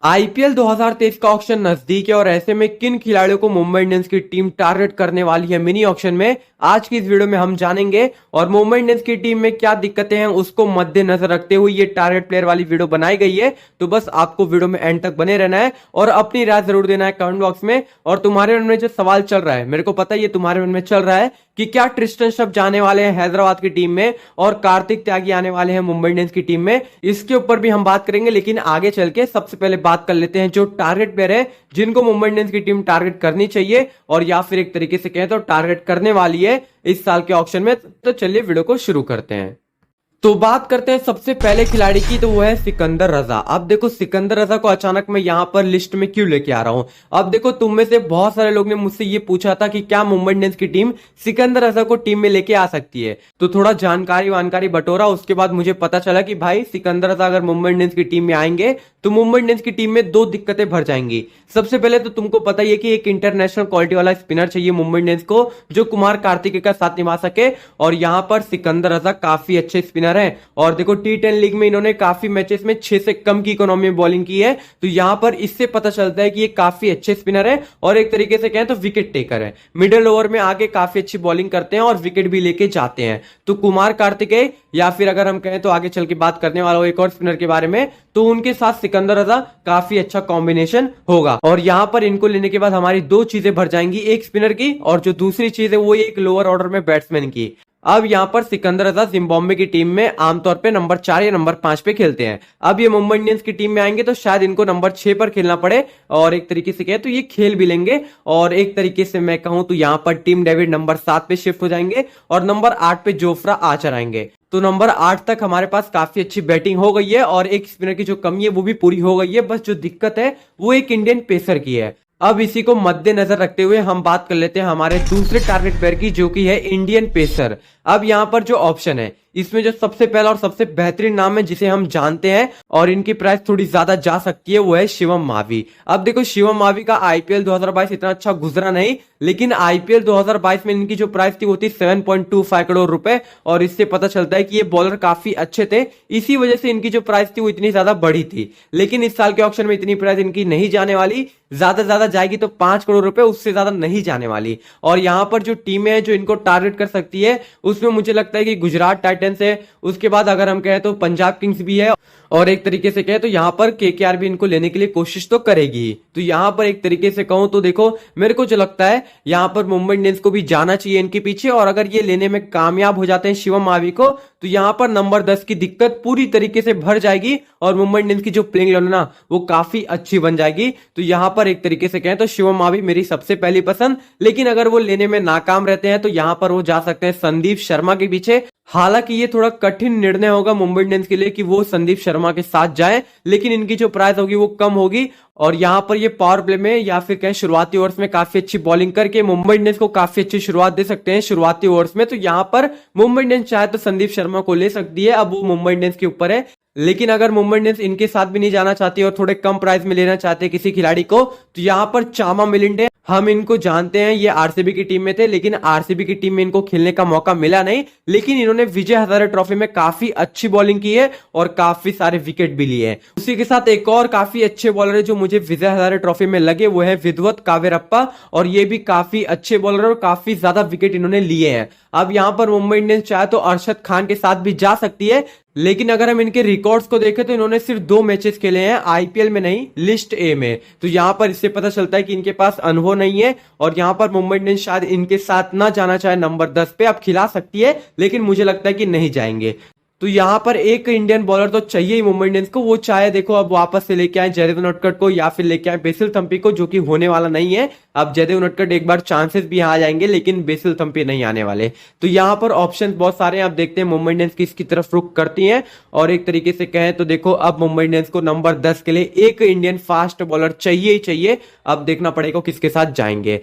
IPL 2023 का auction नजदीक है और ऐसे में किन खिलाड़ियों को मुंबई इंडियंस की टीम टारगेट करने वाली है मिनी ऑक्शन में, आज की इस वीडियो में हम जानेंगे। और मुंबई इंडियंस की टीम में क्या दिक्कतें हैं उसको मद्देनजर रखते हुए ये टारगेट प्लेयर वाली वीडियो बनाई गई है। तो बस आपको वीडियो में एंड तक बने रहना है और अपनी राय जरूर देना है कमेंट बॉक्स में। और तुम्हारे मन में जो सवाल चल रहा है, मेरे को पता है ये तुम्हारे मन में चल रहा है कि क्या ट्रिस्टन शॉप जाने वाले हैं हैदराबाद की टीम में और कार्तिक त्यागी आने वाले हैं मुंबई इंडियंस की टीम में, इसके ऊपर भी हम बात करेंगे। लेकिन आगे चल के सबसे पहले बात कर लेते हैं जो टारगेट प्लेयर है जिनको मुंबई इंडियंस की टीम टारगेट करनी चाहिए और या फिर एक तरीके से कहें तो टारगेट करने वाली है इस साल के ऑक्शन में। तो चलिए वीडियो को शुरू करते हैं। तो बात करते हैं सबसे पहले खिलाड़ी की, तो वो है सिकंदर रजा। अब देखो सिकंदर रजा को अचानक मैं यहां पर लिस्ट में क्यों लेके आ रहा हूं। अब देखो तुम में से बहुत सारे लोग ने मुझसे ये पूछा था कि क्या मुंबई इंडियंस की टीम सिकंदर रजा को टीम में लेके आ सकती है। तो थोड़ा जानकारी बटोरा, उसके बाद मुझे पता चला कि भाई सिकंदर रजा अगर मुंबई इंडियंस की टीम में आएंगे तो मुंबई इंडियंस की टीम में दो दिक्कतें भर जाएंगी। सबसे पहले तो तुमको पता ही है कि एक इंटरनेशनल क्वालिटी वाला स्पिनर चाहिए मुंबई इंडियंस को जो कुमार कार्तिकेय का साथ निभा सके, और यहां पर सिकंदर रजा काफी अच्छे स्पिनर हैं। और देखो T10 लीग में इन्होंने काफी मैचेस में 6 से कम की इकोनॉमी में बॉलिंग की है, तो यहां पर इससे पता चलता है कि ये काफी अच्छे स्पिनर है और एक तरीके से कहें तो विकेट टेकर है। मिडिल ओवर में आगे काफी अच्छी बॉलिंग करते हैं और विकेट भी लेके जाते हैं। तो कुमार कार्तिकेय या फिर अगर हम कहें तो आगे चल के बात करने वाला हूं एक और स्पिनर के बारे में, तो उनके साथ सिकंदर रजा काफी अच्छा कॉम्बिनेशन होगा। और यहां पर इनको लेने के बाद हमारी दो चीजें भर जाएंगी, एक स्पिनर की और जो दूसरी चीज है वो एक लोअर ऑर्डर में बैट्समैन की। अब यहां पर सिकंदर रजा जिम्बाब्वे की टीम में आमतौर पे नंबर 4 या नंबर 5 पे खेलते हैं। अब ये मुंबई इंडियंस की टीम में आएंगे तो शायद इनको नंबर 6 पर खेलना पड़े, और एक तरीके से कहें तो ये खेल भी लेंगे। और एक तरीके से मैं कहूं तो यहां पर टीम डेविड नंबर 7 पे शिफ्ट हो जाएंगे और नंबर 8 पे जोफ्रा आर्चर आएंगे। तो नंबर 8 तक हमारे पास काफी अच्छी बैटिंग हो गई है और एक स्पिनर की जो कमी है वो भी पूरी हो गई है। बस जो दिक्कत है वो एक इंडियन पेसर की है। अब इसी को मद्देनजर रखते हुए हम बात कर लेते हैं हमारे दूसरे टारगेट प्लेयर की, जो कि है इंडियन पेसर। अब यहां पर जो ऑप्शन है इसमें जो सबसे पहला और सबसे बेहतरीन नाम है जिसे हम जानते हैं और इनकी प्राइस थोड़ी ज्यादा जा सकती है, वो है शिवम मावी। अब देखो शिवम मावी का आईपीएल 2022 इतना अच्छा गुजरा नहीं, लेकिन आईपीएल 2022 में इनकी जो प्राइस थी वो थी 7.25 करोड़ रुपए, और इससे पता चलता है कि ये बॉलर काफी अच्छे थे। इसी वजह से इनकी जो प्राइस थी वो इतनी ज्यादा बढ़ी थी। लेकिन इस साल के ऑक्शन में इतनी प्राइस इनकी नहीं जाने वाली, ज्यादा से ज्यादा जाएगी तो 5 करोड़ रुपए, उससे ज्यादा नहीं जाने वाली। और यहां पर जो टीमें हैं जो इनको टारगेट कर सकती है उसमें मुझे लगता है कि गुजरात टाइटंस है, उसके बाद अगर हम कहें तो पंजाब किंग्स भी है, और एक तरीके से कहें तो यहां पर केकेआर भी इनको लेने के लिए कोशिश तो करेगी। तो यहां पर एक तरीके से कहूं तो देखो मेरे को जो लगता है यहां पर मुंबई इंडियंस को भी जाना चाहिए इनके पीछे, और अगर ये लेने में कामयाब हो जाते हैं शिवम मावी को तो यहां पर नंबर 10 की दिक्कत पूरी तरीके से भर जाएगी और मुंबई इंडियंस की जो प्लेइंग इलेवन ना वो काफी अच्छी बन जाएगी। तो यहां पर एक तरीके से कहें तो शिवम मावी मेरी सबसे पहली पसंद। लेकिन अगर वो लेने में नाकाम रहते हैं तो यहां पर वो जा सकते हैं संदीप शर्मा के पीछे। हालांकि ये थोड़ा कठिन निर्णय होगा मुंबई इंडियंस के लिए कि वो संदीप शर्मा के साथ जाए, लेकिन इनकी जो प्राइस होगी वो कम होगी और यहां पर ये पावर प्ले में या फिर कहें शुरुआती ओवर्स में काफी अच्छी बॉलिंग करके मुंबई इंडियंस को काफी अच्छी शुरुआत दे सकते हैं शुरुआती ओवर्स में। तो यहां पर मुंबई इंडियंस चाहे तो संदीप शर्मा को ले सकती है, अब वो मुंबई इंडियंस के ऊपर है। लेकिन अगर मुंबई इंडियंस इनके साथ भी नहीं जाना चाहती और थोड़े कम प्राइस में लेना चाहते किसी खिलाड़ी को, तो यहां पर चामा मिलिंडे, हम इनको जानते हैं ये आरसीबी की टीम में थे, लेकिन आरसीबी की टीम में इनको खेलने का मौका मिला नहीं। लेकिन इन्होंने विजय हजारे ट्रॉफी में काफी अच्छी बॉलिंग की है और काफी सारे विकेट भी लिए हैं। उसी के साथ एक और काफी अच्छे बॉलर है जो मुझे विजय हजारे ट्रॉफी में लगे, वो है विद्वत कावेरप्पा, और ये भी काफी अच्छे बॉलर और काफी ज्यादा विकेट इन्होंने लिए हैं। अब यहां पर मुंबई इंडियंस चाहे तो अरशद खान के साथ भी जा सकती है, लेकिन अगर हम इनके रिकॉर्ड्स को देखें तो इन्होंने सिर्फ 2 मैचेस खेले हैं आईपीएल में, नहीं लिस्ट ए में। तो यहां पर इससे पता चलता है कि इनके पास अनुभव नहीं है और यहां पर मुंबई इंडियंस शायद इनके साथ ना जाना चाहे नंबर 10 पे। अब खिला सकती है लेकिन मुझे लगता है कि नहीं जाएंगे। तो यहां पर एक इंडियन बॉलर तो चाहिए ही मुंबई इंडियंस को, वो चाहे देखो अब वापस से लेके आए जयदेव उनडकट को या फिर लेके आए बेसिल थम्पी को, जो कि होने वाला नहीं है। अब जयदेव उनडकट एक बार चांसेस भी आ जाएंगे लेकिन बेसिल थम्पी नहीं आने वाले। तो यहां पर ऑप्शंस बहुत सारे हैं। अब देखते हैं मुंबई इंडियंस किसकी तरफ रुख करती हैं, और एक तरीके से कहें तो देखो अब मुंबई इंडियंस को नंबर 10 के लिए एक इंडियन फास्ट बॉलर चाहिए ही चाहिए। अब देखना पड़ेगा किसके साथ जाएंगे।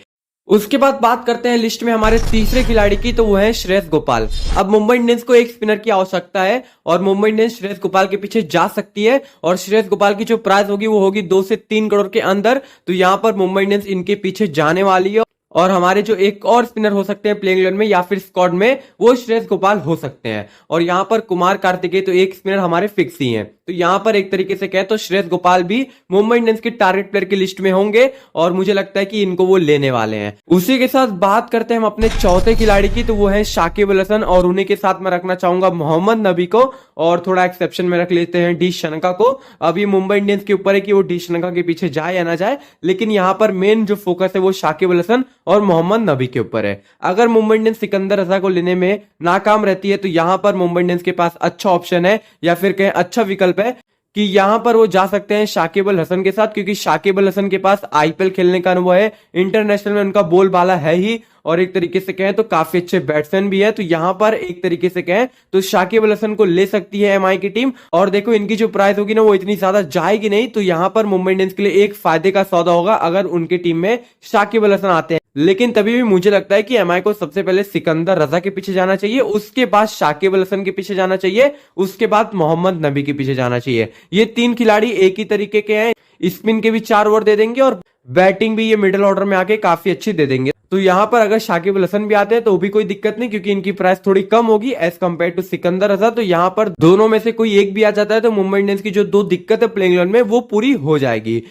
उसके बाद बात करते हैं लिस्ट में हमारे तीसरे खिलाड़ी की, तो वो है श्रेयस गोपाल। अब मुंबई इंडियंस को एक स्पिनर की आवश्यकता है और मुंबई इंडियंस श्रेयस गोपाल के पीछे जा सकती है, और श्रेयस गोपाल की जो प्राइस होगी वो होगी 2 से 3 करोड़ के अंदर। तो यहां पर मुंबई इंडियंस इनके पीछे जाने वाली है और हमारे जो एक और स्पिनर हो सकते हैं प्लेइंग इलेवन में या फिर स्क्वाड में, वो श्रेयस गोपाल हो सकते हैं। और यहां पर कुमार कार्तिकेय तो एक स्पिनर हमारे फिक्स ही हैं। तो यहाँ पर एक तरीके से कहें तो श्रेयस गोपाल भी मुंबई इंडियंस की टारगेट प्लेयर की लिस्ट में होंगे और मुझे लगता है कि इनको वो लेने वाले हैं। उसी के साथ बात करते हैं हम अपने चौथे खिलाड़ी की, तो वो है शाकिब अल हसन और उन्हीं के साथ मैं रखना चाहूंगा मोहम्मद नबी को और थोड़ा एक्सेप्शन में रख लेते हैं डी शनका को। अब ये मुंबई इंडियंस के ऊपर है कि वो डी शनका के पीछे जाए या ना जाए, लेकिन यहाँ पर मेन जो फोकस है वो शाकिब अल हसन और मोहम्मद नबी के ऊपर है। अगर मुंबई इंडियंस सिकंदर रजा को लेने में नाकाम रहती है तो यहाँ पर मुंबई इंडियंस के पास अच्छा ऑप्शन है या फिर कहें अच्छा विकल्प है कि यहां पर वो जा सकते हैं शाकिब अल हसन के साथ, क्योंकि शाकिब अल हसन के पास आईपीएल खेलने का अनुभव है, इंटरनेशनल में उनका बोलबाला है ही और एक तरीके से कहें तो काफी अच्छे बैट्समैन भी है। तो यहां पर एक तरीके से कहें तो शाकिब अल हसन को ले सकती है एमआई की टीम। और देखो इनकी जो प्राइस होगी ना वो इतनी ज्यादा जाएगी नहीं, तो यहां पर मुंबई इंडियंस के लिए एक फायदे का सौदा होगा अगर उनकी टीम में शाकिब अल हसन आते हैं। लेकिन तभी भी मुझे लगता है कि एमआई को सबसे पहले सिकंदर रजा के पीछे जाना चाहिए, उसके बाद शाकिब अल हसन के पीछे जाना चाहिए, उसके बाद मोहम्मद नबी के पीछे जाना चाहिए। ये तीन खिलाड़ी एक ही तरीके के हैं, स्पिन के भी 4 ओवर दे देंगे और बैटिंग भी ये मिडिल ऑर्डर में आके काफी अच्छी दे देंगे। तो यहां पर अगर शाकिब अल हसन भी आते हैं तो भी कोई दिक्कत नहीं, क्योंकि इनकी प्राइस थोड़ी कम होगी एज कंपेयर टू सिकंदर रजा। तो यहां पर दोनों में से कोई एक भी आ जाता है तो मुंबई इंडियंस की जो 2 दिक्कत है प्लेइंग 11 में वो पूरी हो जाएगी।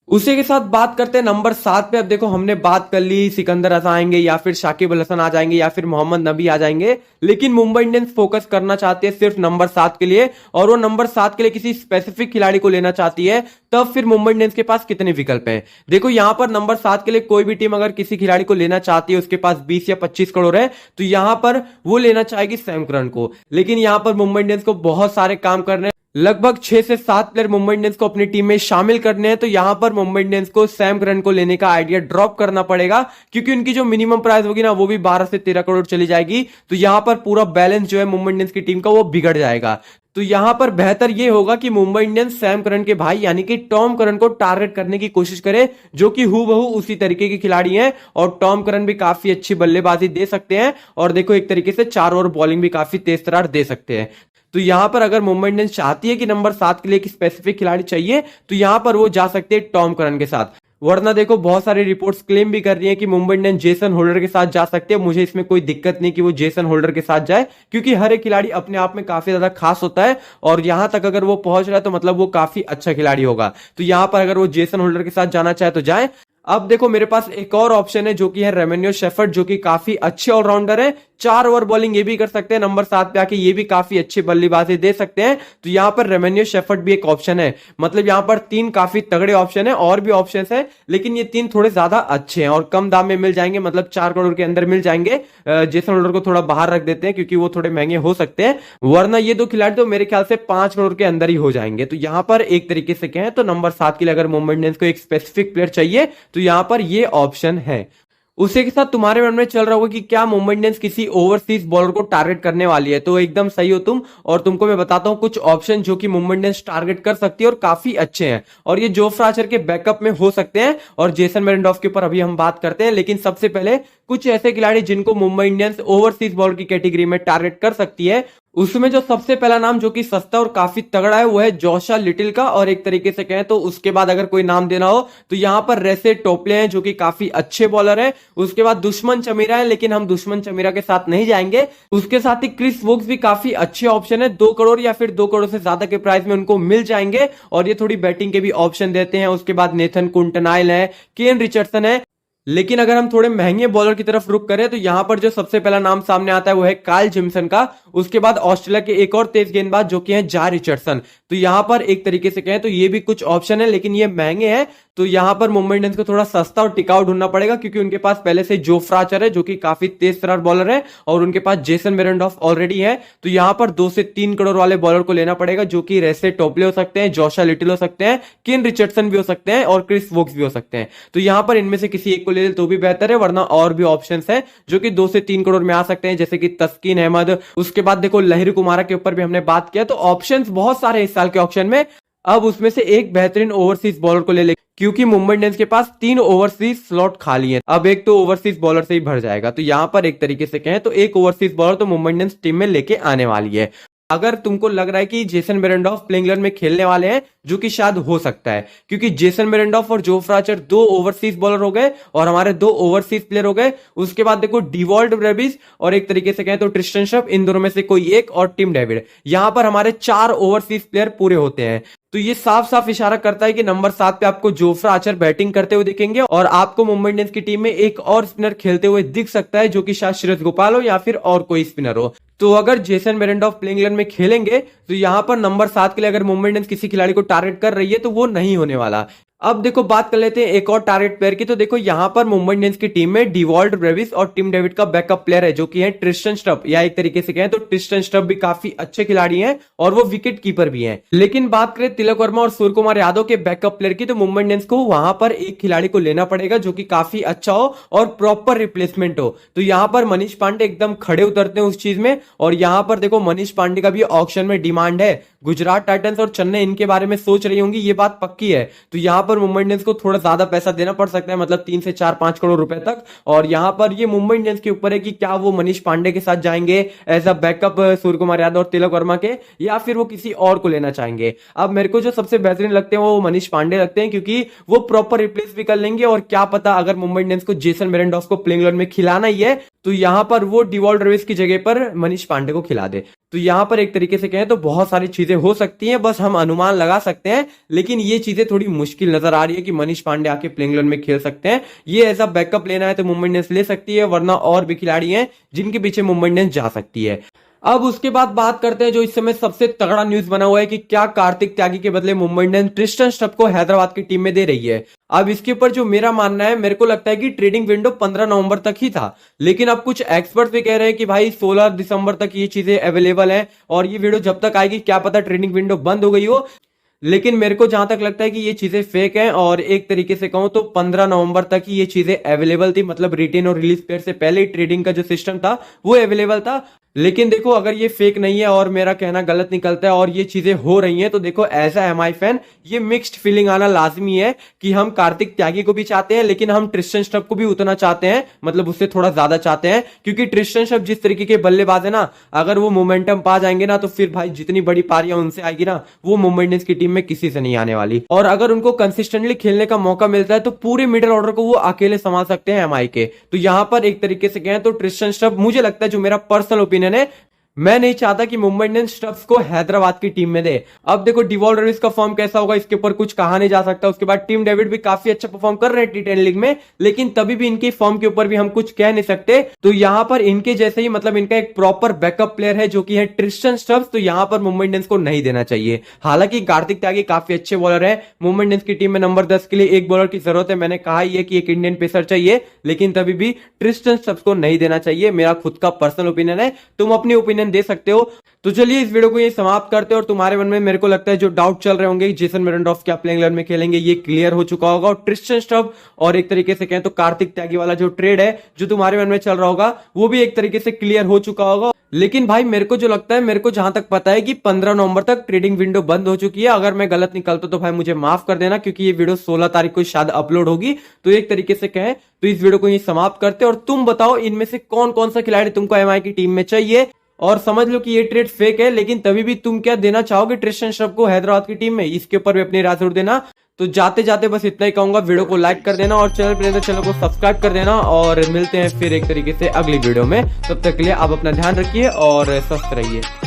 उसी के साथ बात करते हैं नंबर 7 पे। अब देखो हमने बात कर ली सिकंदर रजा आएंगे या फिर शाकिब अल हसन आ जाएंगे या फिर मोहम्मद नबी आ जाएंगे, लेकिन मुंबई इंडियंस फोकस करना चाहती है सिर्फ नंबर 7 के लिए और वो नंबर 7 के लिए किसी स्पेसिफिक खिलाड़ी को लेना चाहती है। तब फिर मुंबई इंडियंस के पास कितने विकल्प हैं? देखो यहां पर नंबर 7 के लिए कोई भी टीम अगर किसी खिलाड़ी को लेना चाहती है, उसके पास 20 या 25 करोड़ है, तो यहां पर वो लेना चाहेगी सैम करन को। लेकिन यहां पर मुंबई इंडियंस को बहुत सारे काम करने, लगभग 6 से 7 प्लेयर मुंबई इंडियंस को अपनी टीम में शामिल करने हैं। तो यहां पर मुंबई इंडियंस को सैम करन को लेने का आइडिया ड्रॉप करना पड़ेगा, क्योंकि उनकी जो मिनिमम प्राइस होगी ना वो भी 12 से 13 करोड़ चली जाएगी। तो यहां पर पूरा बैलेंस जो है मुंबई इंडियंस की टीम का वो बिगड़ जाएगा। तो यहां पर बेहतर यह होगा कि मुंबई इंडियंस सैम करन के भाई यानी कि टॉम करन को टारगेट करने की कोशिश करे, जो कि हूबहू उसी तरीके के खिलाड़ी हैं और टॉम करन भी काफी अच्छी बल्लेबाजी दे सकते हैं और देखो एक तरीके से 4 ओवर बॉलिंग भी काफी तेज तरार दे सकते हैं। तो यहां पर अगर मुंबई इंडियंस चाहती है कि नंबर 7 के लिए एक स्पेसिफिक खिलाड़ी चाहिए तो यहां पर वो जा सकते हैं टॉम करन के साथ। वरना देखो बहुत सारी रिपोर्ट्स क्लेम भी कर रही है कि मुंबई इंडियंस जेसन होल्डर के साथ जा सकते हैं। मुझे इसमें कोई दिक्कत नहीं कि वो जेसन होल्डर के साथ जाए, क्योंकि हर एक खिलाड़ी अपने आप में काफी ज्यादा खास होता है और यहां तक अगर वो पहुंच रहा है तो मतलब वो काफी अच्छा खिलाड़ी होगा। तो यहां पर अगर वो जेसन होल्डर के साथ जाना चाहे तो जाए। अब देखो मेरे पास एक और ऑप्शन है जो कि है रेमेन्यो शेफर्ड, जो कि काफी अच्छे ऑलराउंडर है, 4 ओवर बॉलिंग ये भी कर सकते हैं, नंबर 7 पे आके ये भी काफी अच्छी बल्लेबाजी दे सकते हैं। तो यहां पर रेमेन्यो शेफर्ड भी एक ऑप्शन है। मतलब यहां पर 3 काफी तगड़े ऑप्शन है, और भी ऑप्शन है लेकिन ये 3 थोड़े ज्यादा अच्छे हैं और कम दाम में मिल जाएंगे, मतलब 4 करोड़ के अंदर मिल जाएंगे। जेसन होल्डर को थोड़ा बाहर रख देते हैं क्योंकि वो थोड़े महंगे हो सकते हैं, वरना ये 2 खिलाड़ी तो मेरे ख्याल से 5 करोड़ के अंदर ही हो जाएंगे। तो यहां पर एक तरीके से कहें तो नंबर 7 के लिए अगर मुंबई इंडियंस को एक स्पेसिफिक प्लेयर चाहिए तो यहां पर ये ऑप्शन है। उसी के साथ तुम्हारे मन में चल रहा होगा कि क्या मुंबई इंडियंस किसी ओवरसीज बॉलर को टारगेट करने वाली है, तो एकदम सही हो तुम। और तुमको मैं बताता हूं कुछ ऑप्शन जो कि मुंबई इंडियंस टारगेट कर सकती है और काफी अच्छे हैं, और ये जोफ्रा आर्चर के बैकअप में हो सकते हैं और जेसन मेरेंडॉफ के ऊपर अभी हम बात करते हैं। लेकिन सबसे पहले कुछ ऐसे खिलाड़ी जिनको मुंबई इंडियंस ओवरसीज बॉलर की कैटेगरी में टारगेट कर सकती है, उसमें जो सबसे पहला नाम जो कि सस्ता और काफी तगड़ा है वो है जोशा लिटिल का। और एक तरीके से कहें तो उसके बाद अगर कोई नाम देना हो तो यहां पर रेसे टोपले हैं जो कि काफी अच्छे बॉलर हैं। उसके बाद दुश्मन चमीरा है, लेकिन हम दुश्मन चमीरा के साथ नहीं जाएंगे। उसके साथ ही क्रिस वोक्स भी काफी अच्छे ऑप्शन है, 2 करोड़ या फिर 2 करोड़ से ज्यादा के प्राइस में उनको मिल जाएंगे और ये थोड़ी बैटिंग के भी ऑप्शन देते हैं। उसके बाद नेथन कुंटनाइल है, केन रिचर्डसन है। लेकिन अगर हम थोड़े महंगे बॉलर की तरफ रुक करें तो यहां पर जो सबसे पहला नाम सामने आता है वो है काइल जिम्सन का। उसके बाद ऑस्ट्रेलिया के एक और तेज गेंदबाज जो कि है जा रिचर्डसन। तो यहां पर एक तरीके से कहें तो ये भी कुछ ऑप्शन है, लेकिन ये महंगे हैं। तो यहां पर मुंबई इंडियंस को थोड़ा सस्ता और टिकाऊ ढूंढना पड़ेगा, क्योंकि उनके पास पहले से जोफ्रा आर्चर है जो कि काफी तेज तर्रार बॉलर है और उनके पास जेसन मेरेंडॉफ ऑलरेडी है। तो यहां पर 2 से 3 करोड़ वाले बॉलर को लेना पड़ेगा, जो कि रेसे टोपले हो सकते हैं, जोशा लिटिल हो सकते हैं, केन रिचर्डसन भी हो सकते हैं और क्रिस वोक्स भी हो सकते हैं। तो यहां पर इनमें से किसी एक को ले ले तो भी बेहतर है, वरना और भी ऑप्शंस है जो कि 2 से 3 करोड़ में आ सकते हैं, जैसे कि तस्कीन अहमद। उसके बाद देखो लहिर कुमारा के ऊपर भी हमने बात किया। तो ऑप्शंस बहुत सारे इस साल के ऑप्शन में। अब उसमें से एक बेहतरीन ओवरसीज बॉलर को ले, क्योंकि मुंबई इंडियंस के पास 3 ओवरसीज स्लॉट खाली हैं। अब एक तो ओवरसीज बॉलर से ही भर जाएगा। तो यहां पर एक तरीके से कहें तो एक ओवरसीज बॉलर तो मुंबई इंडियंस टीम में लेके आने वाली है। अगर तुमको लग रहा है कि जेसन बेरेंडॉर्फ प्लेइंग 11 में खेलने वाले हैं, जो कि शायद हो सकता है, क्योंकि जेसन बेरेंडॉर्फ और जोफ्रा आर्चर 2 ओवरसीज बॉलर हो गए और हमारे 2 ओवरसीज प्लेयर हो गए। उसके बाद देखो डिवॉल्ड ब्रेविस और एक तरीके से कहें तो ट्रिस्टन श्रफ, इन दोनों में से कोई एक, और टिम डेविड। यहां पर हमारे 4 ओवरसीज प्लेयर पूरे होते हैं। तो ये साफ साफ इशारा करता है कि नंबर 7 पे आपको जोफ्रा आर्चर बैटिंग करते हुए दिखेंगे और आपको मुंबई इंडियंस की टीम में एक और स्पिनर खेलते हुए दिख सकता है, जो कि शायद श्रेयस गोपाल हो या फिर और कोई स्पिनर हो। तो अगर जेसन बेरेंडॉर्फ प्लेइंग 11 में खेलेंगे तो यहां पर नंबर 7 के लिए अगर मुंबई इंडियंस किसी खिलाड़ी को टारगेट कर रही है तो वो नहीं होने वाला। अब देखो बात कर लेते हैं एक और टारगेट प्लेयर की। तो देखो यहां पर मुंबई इंडियंस की टीम में डिवॉल्ड ब्रेविस और टिम डेविड का बैकअप प्लेयर है, जो कि है ट्रिस्टन श्रफ, या एक तरीके से कहें तो ट्रिस्टन श्रफ भी काफी अच्छे खिलाड़ी हैं और वो विकेट कीपर भी हैं। लेकिन बात करें तिलक वर्मा और सूर्य कुमार यादव के बैकअप प्लेयर की, तो मुंबई इंडियंस को वहां पर एक खिलाड़ी को लेना पड़ेगा जो कि काफी अच्छा हो और प्रॉपर रिप्लेसमेंट हो। तो यहां पर मनीष पांडे एकदम खड़े उतरते हैं उस चीज में, और यहां पर देखो मनीष पांडे का भी ऑक्शन में डिमांड है। गुजरात टाइटंस और चेन्नई इनके बारे में सोच रही होंगी, ये बात पक्की है। तो यहां पर मुंबई इंडियंस को थोड़ा ज्यादा पैसा देना पड़ सकता है, मतलब 3 से 4-5 करोड़ रुपए तक। और यहां पर ये मुंबई इंडियंस के ऊपर है कि क्या वो मनीष पांडे के साथ जाएंगे as a backup Surya Kumar Yadav और तिलक वर्मा के, या फिर वो किसी और को लेना चाहेंगे। अब मेरे को जो सबसे बेहतरीन लगते हैं वो मनीष पांडे लगते हैं, क्योंकि वो प्रॉपर रिप्लेस भी कर लेंगे। और क्या पता अगर मुंबई इंडियंस को जेसन बेरेंडॉर्फ को प्लेइंग 11 में खिलाना ही है तो यहां पर वो डिवॉल्ड ब्रेविस की जगह पर मनीष पांडे को खिला दे। तो यहां पर एक तरीके से कहें तो बहुत सारी चीजें हो सकती हैं, बस हम अनुमान लगा सकते हैं। लेकिन ये चीजें थोड़ी मुश्किल नजर आ रही है कि मनीष पांडे आके प्लेइंग 11 में खेल सकते हैं। ये ऐसा बैकअप लेना है तो मुंबई इंडियंस ले सकती है, वरना और भी खिलाड़ी हैं जिनके पीछे मुंबई इंडियंस जा सकती है। अब उसके बाद बात करते हैं जो इस समय सबसे तगड़ा न्यूज बना हुआ है कि क्या कार्तिक त्यागी के बदले मुंबई इंडियंस ट्रिस्टन श्रफ को हैदराबाद की टीम में दे रही है। अब इसके ऊपर जो मेरा मानना है, मेरे को लगता है कि ट्रेडिंग विंडो 15 नवंबर तक ही था, लेकिन अब कुछ एक्सपर्ट भी कह रहे हैं कि भाई 16 दिसंबर तक ये चीजें अवेलेबल है। और ये वीडियो जब तक आएगी क्या पता ट्रेडिंग विंडो बंद हो गई हो। लेकिन मेरे को जहां तक लगता है कि ये चीजें फेक हैं, और एक तरीके से कहूं तो 15 नवंबर तक ही ये चीजें अवेलेबल थी, मतलब रिटेन और रिलीज प्लेयर से पहले ही ट्रेडिंग का जो सिस्टम था वो अवेलेबल था। लेकिन देखो अगर ये फेक नहीं है और मेरा कहना गलत निकलता है और ये चीजें हो रही हैं, तो देखो एज अ एमआई फैन ये मिक्स्ड फीलिंग आना लाजमी है कि हम कार्तिक त्यागी को भी चाहते हैं, लेकिन हम ट्रिस्टन श्रफ को भी उतना चाहते हैं, मतलब उससे थोड़ा ज्यादा चाहते हैं। क्योंकि ट्रिस्टन श्रफ जिस तरीके के बल्लेबाज है ना, अगर वो मोमेंटम पा जाएंगे ना तो फिर भाई जितनी बड़ी पारियां उनसे आएगी ना, वो मुंबई इंडियंस की टीम में किसी से नहीं आने वाली। और अगर उनको कंसिस्टेंटली खेलने का मौका मिलता है तो पूरे मिडिल ऑर्डर को वो अकेले संभाल सकते हैं एमआई के। तो यहां पर एक तरीके से कहें तो ट्रिस्टन श्रफ, मुझे लगता है, जो मेरा पर्सनल ओपिनियन है, मैं नहीं चाहता कि मुंबई इंडियंस श्रफ को हैदराबाद की टीम में दे। अब देखो डिवॉल्ड ब्रेविस का फॉर्म कैसा होगा इसके ऊपर कुछ कहा नहीं जा सकता। उसके बाद टिम डेविड भी काफी अच्छा परफॉर्म कर रहे हैं T10 लीग में, लेकिन तभी भी इनके फॉर्म के ऊपर भी हम कुछ कह नहीं सकते। तो यहां पर इनके जैसे ही, मतलब इनका एक प्रॉपर बैकअप प्लेयर है जो कि है ट्रिस्टन श्रफ, तो यहां पर मुंबई इंडियंस को नहीं देना चाहिए। हालांकि कार्तिक त्यागी काफी अच्छे बॉलर है, मुंबई इंडियंस की टीम में नंबर 10 के लिए एक बॉलर की जरूरत है। मैंने कहा ही है कि एक इंडियन पेसर चाहिए, लेकिन तभी भी ट्रिस्टन श्रफ को नहीं देना चाहिए। मेरा खुद का पर्सनल ओपिनियन है, तुम अपनी ओपिनियन दे सकते हो। तो चलिए इस वीडियो को ये समाप्त करते हैं। और तुम्हारे मन में मेरे को लगता है जो डाउट चल रहे होंगे जेसन बेरेंडॉर्फ क्या प्लेइंग 11 में खेलेंगे, ये क्लियर हो चुका होगा। और ट्रिस्टन श्रफ और एक तरीके से कहें तो कार्तिक त्यागी वाला जो ट्रेड है जो तुम्हारे मन में चल रहा होगा, वो भी एक तरीके से क्लियर हो चुका होगा। लेकिन भाई मेरे को जो लगता है, मेरे को जहां तक पता है कि 15 नवंबर तक ट्रेडिंग विंडो बंद हो चुकी है। अगर मैं गलत निकलता तो भाई मुझे माफ कर देना, क्योंकि ये वीडियो 16 तारीख को शायद अपलोड होगी। तो एक तरीके से कहें तो इस वीडियो को ये समाप्त करते हैं। और तुम बताओ इनमें से कौन कौन सा खिलाड़ी तुमको एमआई की टीम में चाहिए। और समझ लो कि ये ट्रेड फेक है, लेकिन तभी भी तुम क्या देना चाहोगे ट्रिस्टन श्रफ को हैदराबाद की टीम में, इसके ऊपर भी अपनी राय जरूर देना। तो जाते जाते बस इतना ही कहूंगा, वीडियो को लाइक कर देना और चैनल पर चैनल को सब्सक्राइब कर देना। और मिलते हैं फिर एक तरीके से अगली वीडियो में। तब तक के लिए आप अपना ध्यान रखिए और स्वस्थ रहिए।